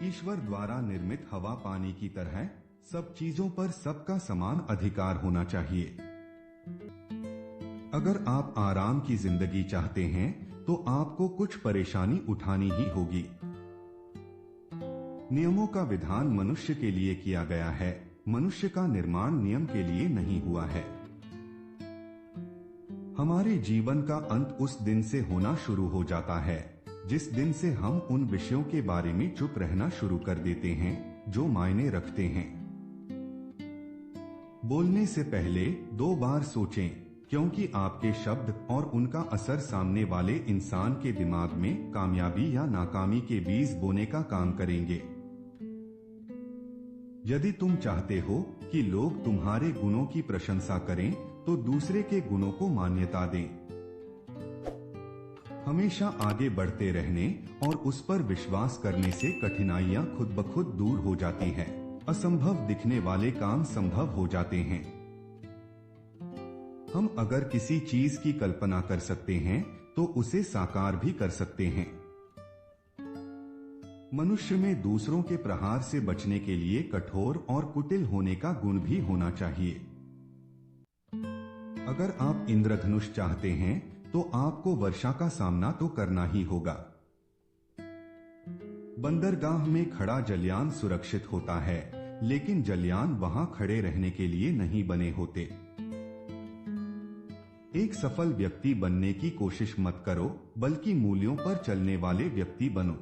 ईश्वर द्वारा निर्मित हवा पानी की तरह सब चीजों पर सबका समान अधिकार होना चाहिए। अगर आप आराम की जिंदगी चाहते हैं तो आपको कुछ परेशानी उठानी ही होगी। नियमों का विधान मनुष्य के लिए किया गया है, मनुष्य का निर्माण नियम के लिए नहीं हुआ है। हमारे जीवन का अंत उस दिन से होना शुरू हो जाता है जिस दिन से हम उन विषयों के बारे में चुप रहना शुरू कर देते हैं जो मायने रखते हैं। बोलने से पहले 2 बार सोचें, क्योंकि आपके शब्द और उनका असर सामने वाले इंसान के दिमाग में कामयाबी या नाकामी के बीज बोने का काम करेंगे। यदि तुम चाहते हो कि लोग तुम्हारे गुणों की प्रशंसा करें तो दूसरे के गुणों को मान्यता दें। हमेशा आगे बढ़ते रहने और उस पर विश्वास करने से कठिनाइयां खुद ब खुद दूर हो जाती हैं। असंभव दिखने वाले काम संभव हो जाते हैं। हम अगर किसी चीज की कल्पना कर सकते हैं तो उसे साकार भी कर सकते हैं। मनुष्य में दूसरों के प्रहार से बचने के लिए कठोर और कुटिल होने का गुण भी होना चाहिए। अगर आप इंद्रधनुष चाहते हैं तो आपको वर्षा का सामना तो करना ही होगा। बंदरगाह में खड़ा जलयान सुरक्षित होता है, लेकिन जलयान वहां खड़े रहने के लिए नहीं बने होते। एक सफल व्यक्ति बनने की कोशिश मत करो, बल्कि मूल्यों पर चलने वाले व्यक्ति बनो।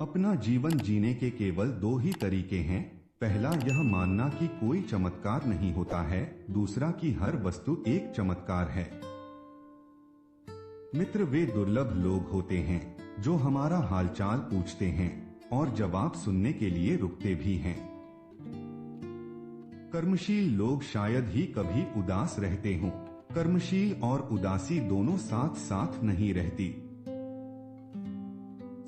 अपना जीवन जीने के केवल 2 ही तरीके हैं। पहला यह मानना कि कोई चमत्कार नहीं होता है, दूसरा कि हर वस्तु एक चमत्कार है। मित्र वे दुर्लभ लोग होते हैं जो हमारा हालचाल पूछते हैं और जवाब सुनने के लिए रुकते भी हैं। कर्मशील लोग शायद ही कभी उदास रहते हों। कर्मशील और उदासी दोनों साथ साथ नहीं रहती।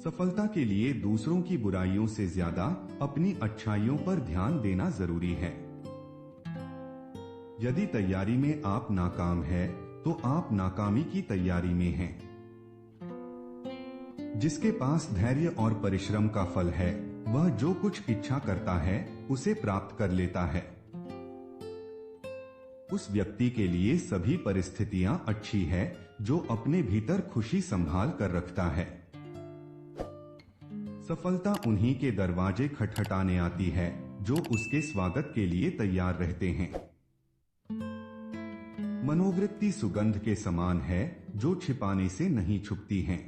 सफलता के लिए दूसरों की बुराइयों से ज्यादा अपनी अच्छाइयों पर ध्यान देना जरूरी है। यदि तैयारी में आप नाकाम हैं, तो आप नाकामी की तैयारी में हैं। जिसके पास धैर्य और परिश्रम का फल है, वह जो कुछ इच्छा करता है उसे प्राप्त कर लेता है। उस व्यक्ति के लिए सभी परिस्थितियां अच्छी है जो अपने भीतर खुशी संभाल कर रखता है। सफलता उन्हीं के दरवाजे खटखटाने आती है जो उसके स्वागत के लिए तैयार रहते हैं। मनोवृत्ति सुगंध के समान है जो छिपाने से नहीं छुपती हैं।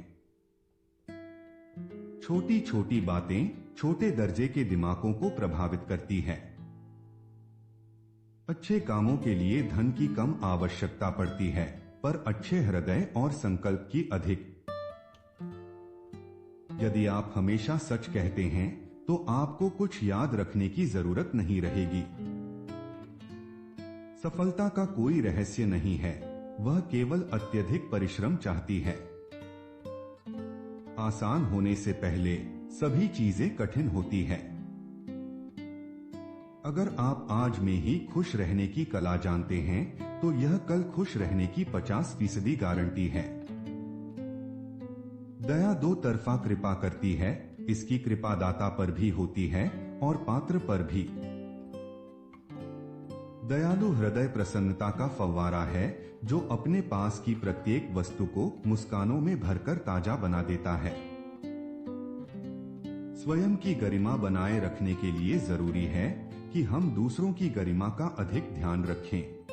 छोटी छोटी बातें छोटे दर्जे के दिमागों को प्रभावित करती है। अच्छे कामों के लिए धन की कम आवश्यकता पड़ती है, पर अच्छे हृदय और संकल्प की अधिक। यदि आप हमेशा सच कहते हैं तो आपको कुछ याद रखने की जरूरत नहीं रहेगी। सफलता का कोई रहस्य नहीं है, वह केवल अत्यधिक परिश्रम चाहती है। आसान होने से पहले सभी चीजें कठिन होती है। अगर आप आज में ही खुश रहने की कला जानते हैं तो यह कल खुश रहने की 50% गारंटी है। दया 2 तरफा कृपा करती है, इसकी कृपा दाता पर भी होती है और पात्र पर भी। दयालु हृदय प्रसन्नता का फव्वारा है जो अपने पास की प्रत्येक वस्तु को मुस्कानों में भरकर ताजा बना देता है। स्वयं की गरिमा बनाए रखने के लिए जरूरी है कि हम दूसरों की गरिमा का अधिक ध्यान रखें।